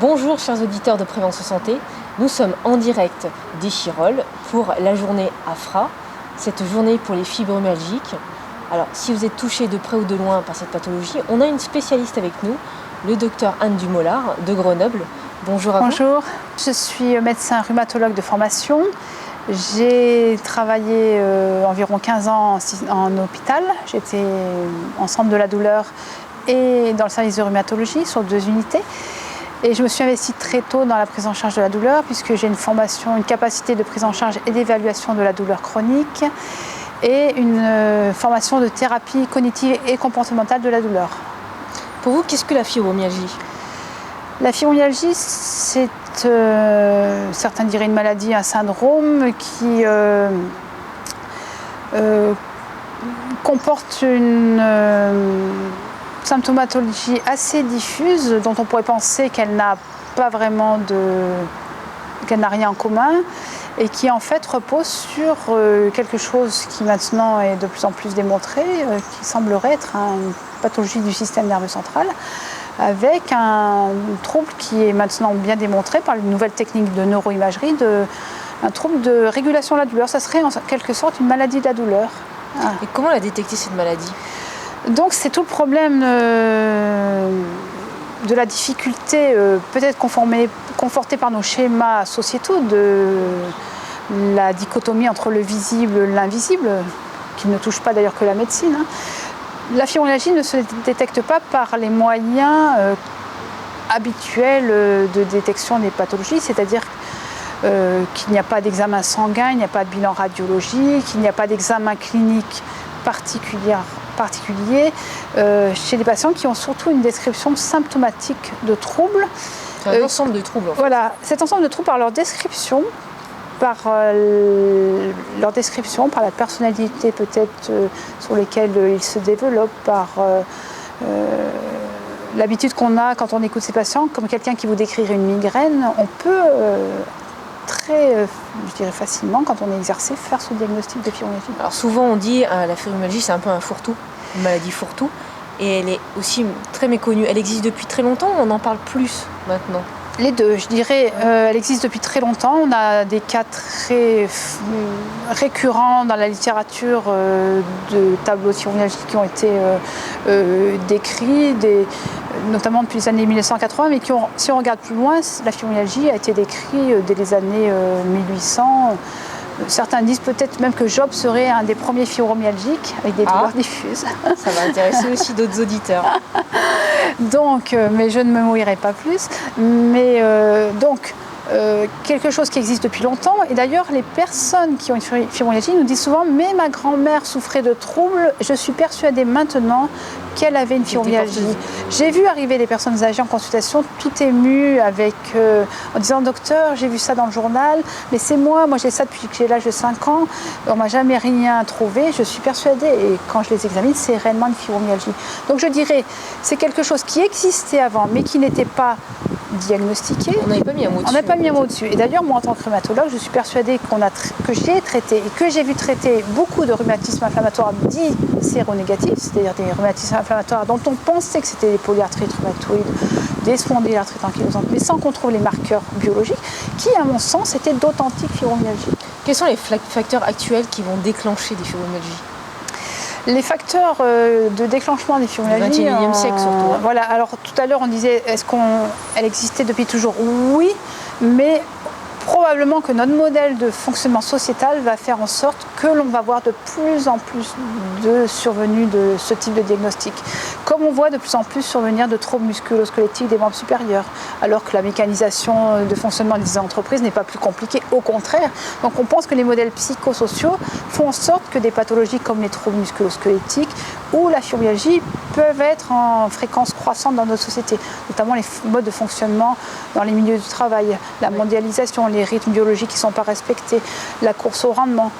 Bonjour chers auditeurs de Prévention Santé, nous sommes en direct d'Échirolles pour la journée AFRA, cette journée pour les fibromyalgiques. Alors si vous êtes touché de près ou de loin par cette pathologie, on a une spécialiste avec nous, le docteur Anne Dumollard de Grenoble. Bonjour à vous. Bonjour, je suis médecin rhumatologue de formation. J'ai travaillé environ 15 ans en hôpital. J'étais en centre de la douleur et dans le service de rhumatologie sur 2 unités. Et je me suis investie très tôt dans la prise en charge de la douleur puisque j'ai une formation, une capacité de prise en charge et d'évaluation de la douleur chronique et une formation de thérapie cognitive et comportementale de la douleur. Pour vous, qu'est-ce que la fibromyalgie ? La fibromyalgie, c'est, certains diraient une maladie, un syndrome qui comporte une symptomatologie assez diffuse dont on pourrait penser qu'elle n'a pas vraiment qu'elle n'a rien en commun et qui en fait repose sur quelque chose qui maintenant est de plus en plus démontré, qui semblerait être une pathologie du système nerveux central, avec un trouble qui est maintenant bien démontré par une nouvelle technique de neuroimagerie, un trouble de régulation de la douleur. Ça serait en quelque sorte une maladie de la douleur. Et comment la détecter cette maladie ? Donc c'est tout le problème de la difficulté, peut-être confortée par nos schémas sociétaux, de la dichotomie entre le visible et l'invisible, qui ne touche pas d'ailleurs que la médecine. La fibromyalgie ne se détecte pas par les moyens habituels de détection des pathologies, c'est-à-dire qu'il n'y a pas d'examen sanguin, il n'y a pas de bilan radiologique, il n'y a pas d'examen clinique particulier chez des patients qui ont surtout une description symptomatique de troubles. C'est un ensemble de troubles. En fait. Voilà, cet ensemble de troubles par leur description, par la personnalité peut-être sur lesquelles ils se développent, par l'habitude qu'on a quand on écoute ces patients, comme quelqu'un qui vous décrirait une migraine, on peut je dirais facilement, quand on est exercé, faire ce diagnostic de fibromyalgie. Alors souvent on dit la fibromyalgie c'est un peu un fourre-tout, une maladie fourre-tout, et elle est aussi très méconnue. Elle existe depuis très longtemps ou on en parle plus maintenant ? Les deux, je dirais, elle existe depuis très longtemps. On a des cas très récurrents dans la littérature de tableaux de fibromyalgie qui ont été décrits, notamment depuis les années 1980, mais si on regarde plus loin, la fibromyalgie a été décrite dès les années 1800. Certains disent peut-être même que Job serait un des premiers fibromyalgiques avec des douleurs diffuses. Ça va intéresser aussi d'autres auditeurs. Donc, mais je ne me mouillerai pas plus. Mais quelque chose qui existe depuis longtemps. Et d'ailleurs, les personnes qui ont une fibromyalgie nous disent souvent « mais ma grand-mère souffrait de troubles, je suis persuadée maintenant qu'elle avait une fibromyalgie ». J'ai vu arriver des personnes âgées en consultation tout émues en disant « docteur, j'ai vu ça dans le journal, mais c'est moi j'ai ça depuis que j'ai l'âge de 5 ans, on ne m'a jamais rien trouvé, je suis persuadée ». Et quand je les examine, c'est réellement une fibromyalgie. Donc je dirais, c'est quelque chose qui existait avant, mais qui n'était pas diagnostiqué. On n'avait pas mis un mot dessus. On n'a pas mis un mot dessus. Et d'ailleurs, moi, en tant que rhumatologue, je suis persuadée que j'ai traité et que j'ai vu traiter beaucoup de rhumatismes inflammatoires dits séronégatifs, c'est-à-dire des rhumatismes inflammatoires dont on pensait que c'était des polyarthrites rhumatoïdes, des spondylarthrites ankylosantes, mais sans qu'on trouve les marqueurs biologiques, qui, à mon sens, étaient d'authentiques fibromyalgies. Quels sont les facteurs actuels qui vont déclencher des fibromyalgies ? Les facteurs de déclenchement des fibromyalgies... Du XXIe siècle surtout. Hein. Voilà, alors tout à l'heure on disait, elle existait depuis toujours ? Oui, mais probablement que notre modèle de fonctionnement sociétal va faire en sorte que l'on va voir de plus en plus de survenue de ce type de diagnostic. Comme on voit de plus en plus survenir de troubles musculo-squelettiques des membres supérieurs, alors que la mécanisation de fonctionnement des entreprises n'est pas plus compliquée, au contraire. Donc on pense que les modèles psychosociaux font en sorte que des pathologies comme les troubles musculo-squelettiques ou la fibromyalgie peuvent être en fréquence croissante dans notre société, notamment les modes de fonctionnement dans les milieux du travail, la mondialisation, les rythmes biologiques qui ne sont pas respectés, la course au rendement.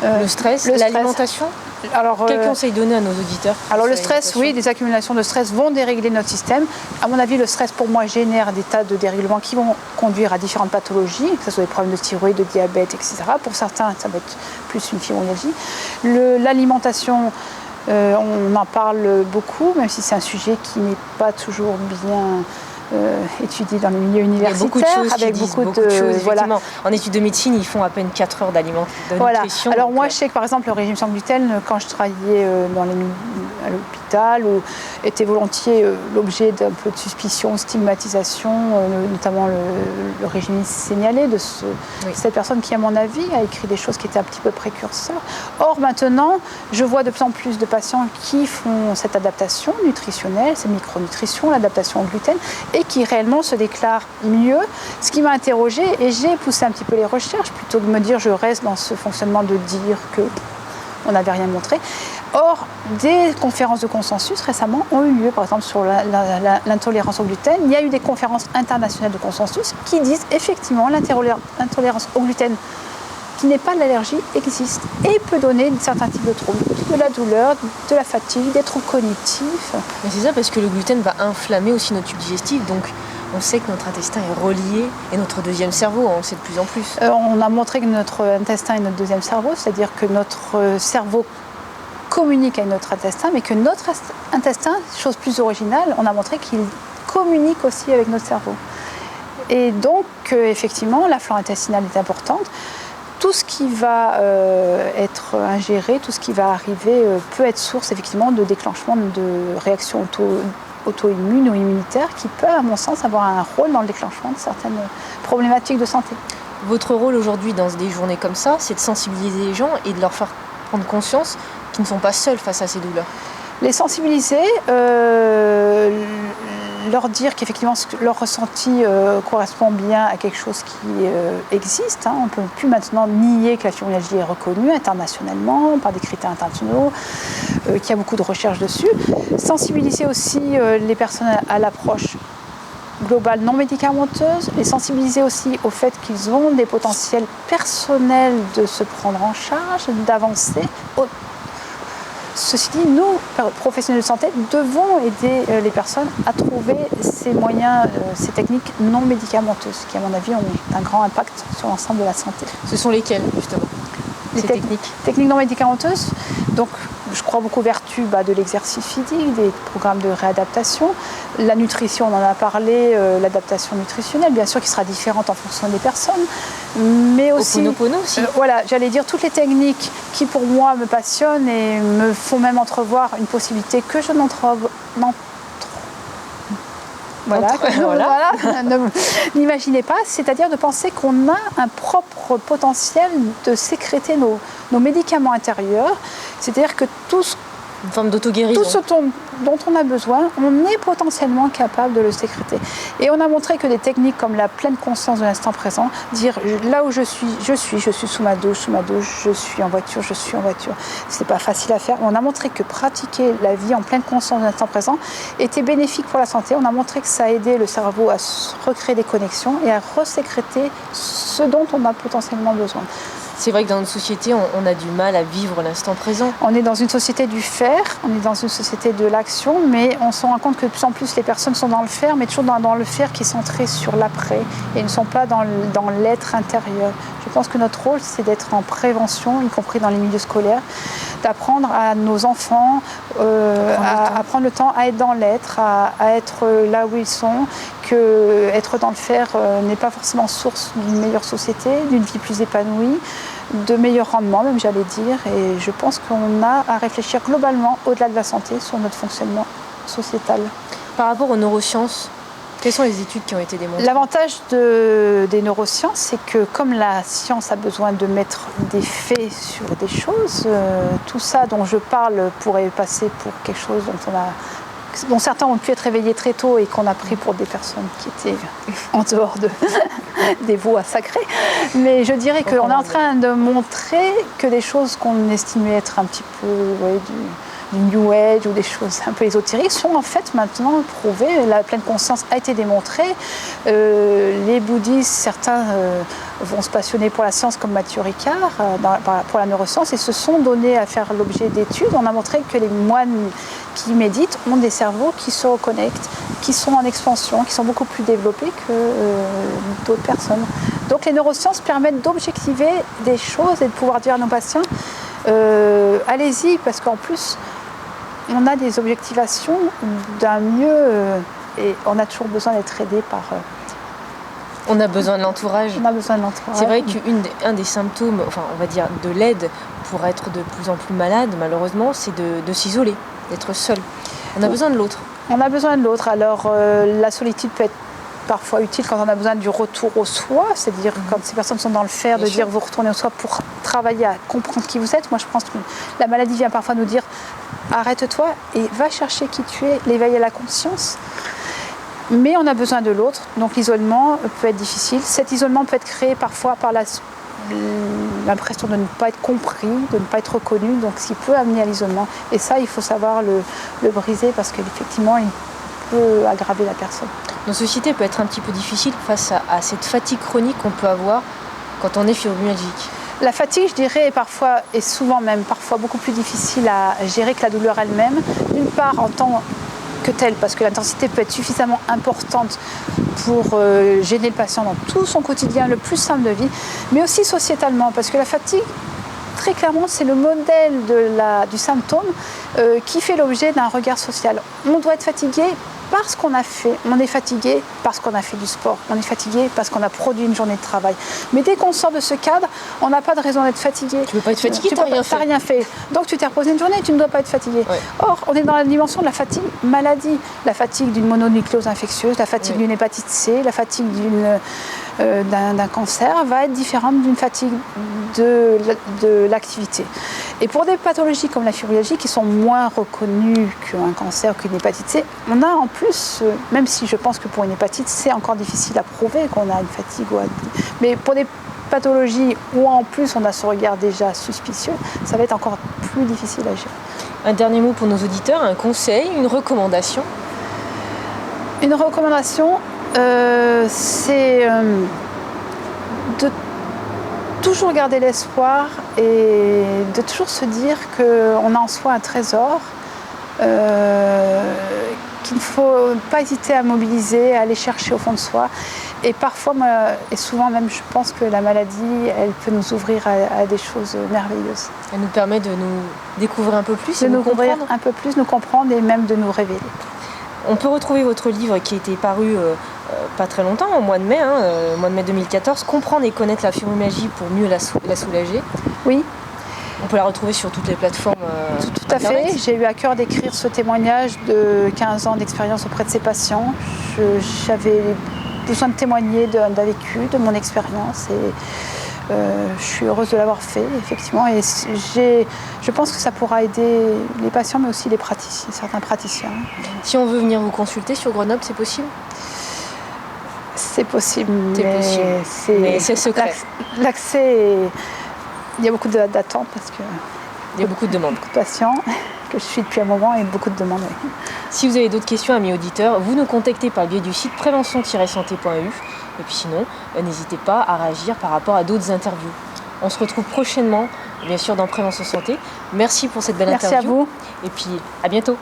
Le stress, l'alimentation. Alors, quel conseil donner à nos auditeurs ? Alors le stress, oui, des accumulations de stress vont dérégler notre système. À mon avis, le stress pour moi génère des tas de dérèglements qui vont conduire à différentes pathologies, que ce soit des problèmes de thyroïde, de diabète, etc. Pour certains, ça va être plus une fibromyalgie. L'alimentation, on en parle beaucoup, même si c'est un sujet qui n'est pas toujours bien étudie dans les milieux Il y a universitaires. beaucoup de choses avec beaucoup de choses, effectivement. En études de médecine, ils font à peine 4 heures de nutrition. Alors moi, je sais que par exemple, le régime sans gluten, quand je travaillais à l'hôpital, était volontiers l'objet d'un peu de suspicion, stigmatisation, notamment le régime signalé de cette personne qui, à mon avis, a écrit des choses qui étaient un petit peu précurseurs. Or, maintenant, je vois de plus en plus de patients qui font cette adaptation nutritionnelle, cette micronutrition, l'adaptation au gluten, et qui réellement se déclarent mieux. Ce qui m'a interrogée, et j'ai poussé un petit peu les recherches, plutôt que de me dire je reste dans ce fonctionnement de dire qu'on n'avait rien montré. Or, des conférences de consensus récemment ont eu lieu, par exemple sur l'intolérance au gluten. Il y a eu des conférences internationales de consensus qui disent effectivement l'intolérance au gluten, qui n'est pas de l'allergie, existe et peut donner certains types de troubles, de la douleur, de la fatigue, des troubles cognitifs. Mais c'est ça, parce que le gluten va inflammer aussi nos tubes digestifs, donc on sait que notre intestin est relié, et notre deuxième cerveau, on le sait de plus en plus. On a montré que notre intestin est notre deuxième cerveau, c'est-à-dire que notre cerveau communique avec notre intestin, mais que notre intestin, chose plus originale, on a montré qu'il communique aussi avec notre cerveau. Et donc, effectivement, la flore intestinale est importante. Tout ce qui va être ingéré, tout ce qui va arriver peut être source effectivement de déclenchement de réactions auto-immunes ou immunitaires qui peuvent, à mon sens, avoir un rôle dans le déclenchement de certaines problématiques de santé. Votre rôle aujourd'hui dans des journées comme ça, c'est de sensibiliser les gens et de leur faire prendre conscience qu'ils ne sont pas seuls face à ces douleurs. Les sensibiliser, leur dire qu'effectivement leur ressenti correspond bien à quelque chose qui existe. On ne peut plus maintenant nier que la fibromyalgie est reconnue internationalement par des critères internationaux, qu'il y a beaucoup de recherches dessus. Sensibiliser aussi les personnes à l'approche globale non médicamenteuse, les sensibiliser aussi au fait qu'ils ont des potentiels personnels de se prendre en charge, d'avancer. Ceci dit, nous, professionnels de santé, devons aider les personnes à trouver ces moyens, ces techniques non médicamenteuses qui, à mon avis, ont un grand impact sur l'ensemble de la santé. Ce sont lesquelles, justement, ces techniques non médicamenteuses. Donc, je crois beaucoup aux vertus de l'exercice physique, des programmes de réadaptation. La nutrition, on en a parlé, l'adaptation nutritionnelle, bien sûr, qui sera différente en fonction des personnes. Mais aussi, Ho'oponopono aussi. Voilà, j'allais dire toutes les techniques qui, pour moi, me passionnent et me font même entrevoir une possibilité que je n'imaginez pas, c'est-à-dire de penser qu'on a un propre potentiel de sécréter nos médicaments intérieurs, c'est-à-dire que une forme d'auto-guérison. Tout ce dont on a besoin, on est potentiellement capable de le sécréter. Et on a montré que des techniques comme la pleine conscience de l'instant présent, dire là où je suis sous ma douche, je suis en voiture. C'est pas facile à faire. On a montré que pratiquer la vie en pleine conscience de l'instant présent était bénéfique pour la santé. On a montré que ça a aidé le cerveau à recréer des connexions et à resécréter ce dont on a potentiellement besoin. C'est vrai que dans notre société, on a du mal à vivre l'instant présent. On est dans une société du faire, on est dans une société de l'action, mais on se rend compte que de plus en plus les personnes sont dans le faire, mais toujours dans le faire qui est centré sur l'après et ne sont pas dans l'être intérieur. Je pense que notre rôle, c'est d'être en prévention, y compris dans les milieux scolaires, d'apprendre à nos enfants à prendre le temps à être dans l'être, à être là où ils sont, que être dans le faire n'est pas forcément source d'une meilleure société, d'une vie plus épanouie, de meilleurs rendements même, j'allais dire. Et je pense qu'on a à réfléchir globalement, au-delà de la santé, sur notre fonctionnement sociétal. Par rapport aux neurosciences, quelles sont les études qui ont été démontrées ? L'avantage des neurosciences, c'est que comme la science a besoin de mettre des faits sur des choses, tout ça dont je parle pourrait passer pour quelque chose dont certains ont pu être réveillés très tôt et qu'on a pris pour des personnes qui étaient en dehors des voies sacrées. Mais je dirais qu'on est en train de montrer que des choses qu'on estimait être un petit peu du New Age ou des choses un peu ésotériques sont en fait maintenant prouvées. La pleine conscience a été démontrée. Les bouddhistes, certains vont se passionner pour la science comme Mathieu Ricard, pour la neuroscience, et se sont donnés à faire l'objet d'études. On a montré que les moines qui méditent ont des cerveaux qui se reconnectent, qui sont en expansion, qui sont beaucoup plus développés que d'autres personnes. Donc les neurosciences permettent d'objectiver des choses et de pouvoir dire à nos patients allez-y, parce qu'en plus on a des objectivations d'un mieux et on a toujours besoin d'être aidé par... On a besoin de l'entourage. On a besoin de l'entourage. C'est vrai qu'un des symptômes, enfin on va dire de l'aide pour être de plus en plus malade, malheureusement, c'est de s'isoler, d'être seul. On a besoin de l'autre. On a besoin de l'autre. Alors la solitude peut être parfois utile quand on a besoin du retour au soi, c'est-à-dire quand ces personnes sont dans le faire, de dire vous retournez au soi pour travailler à comprendre qui vous êtes. Moi je pense que la maladie vient parfois nous dire arrête-toi et va chercher qui tu es, l'éveil à la conscience. Mais on a besoin de l'autre, donc l'isolement peut être difficile. Cet isolement peut être créé parfois par l'impression de ne pas être compris, de ne pas être reconnu, donc ce qui peut amener à l'isolement. Et ça, il faut savoir le briser parce qu'effectivement, il peut aggraver la personne. Nos sociétés peut être un petit peu difficile face à cette fatigue chronique qu'on peut avoir quand on est fibromyalgique. La fatigue, je dirais, est parfois, et souvent même, parfois beaucoup plus difficile à gérer que la douleur elle-même. D'une part, en tant que telle, parce que l'intensité peut être suffisamment importante pour gêner le patient dans tout son quotidien le plus simple de vie, mais aussi sociétalement, parce que la fatigue, très clairement, c'est le modèle du symptôme qui fait l'objet d'un regard social. On doit être fatigué parce qu'on a fait, on est fatigué parce qu'on a fait du sport, on est fatigué parce qu'on a produit une journée de travail. Mais dès qu'on sort de ce cadre, on n'a pas de raison d'être fatigué. Tu ne peux pas être fatigué, tu n'as rien fait. Donc tu t'es reposé une journée, tu ne dois pas être fatigué. Ouais. Or, on est dans la dimension de la fatigue maladie, la fatigue d'une mononucléose infectieuse, la fatigue d'une hépatite C, la fatigue d'un cancer va être différente d'une fatigue de l'activité. Et pour des pathologies comme la fibromyalgie qui sont moins reconnues qu'un cancer ou qu'une hépatite C, on a en plus, même si je pense que pour une hépatite, c'est encore difficile à prouver qu'on a une fatigue. Mais pour des pathologies où en plus on a ce regard déjà suspicieux, ça va être encore plus difficile à gérer. Un dernier mot pour nos auditeurs, un conseil, une recommandation? Une recommandation, c'est de toujours garder l'espoir et de toujours se dire qu'on a en soi un trésor qu'il ne faut pas hésiter à mobiliser, à aller chercher au fond de soi. Et parfois, et souvent même, je pense que la maladie, elle peut nous ouvrir à des choses merveilleuses. Elle nous permet de nous découvrir un peu plus de et nous comprendre. Un peu plus, nous comprendre et même de nous révéler. On peut retrouver votre livre qui était paru pas très longtemps, au mois de mai, mois de mai 2014, Comprendre et connaître la fibromyalgie pour mieux la soulager. Oui. On peut la retrouver sur toutes les plateformes. Tout à fait. J'ai eu à cœur d'écrire ce témoignage de 15 ans d'expérience auprès de ces patients. J'avais besoin de témoigner d'un vécu, de mon expérience. Et je suis heureuse de l'avoir fait, effectivement. Et je pense que ça pourra aider les patients, mais aussi les praticiens, certains praticiens. Si on veut venir vous consulter sur Grenoble, c'est possible? C'est possible. Mais c'est secret. L'accès, il y a beaucoup d'attentes parce que... Il y a beaucoup de demandes. Beaucoup de patients que je suis depuis un moment et beaucoup de demandes. Oui. Si vous avez d'autres questions, amis auditeurs, vous nous contactez par le biais du site prévention-santé.eu. Et puis sinon, n'hésitez pas à réagir par rapport à d'autres interviews. On se retrouve prochainement, bien sûr, dans Prévention Santé. Merci pour cette belle interview. Merci à vous. Et puis, à bientôt.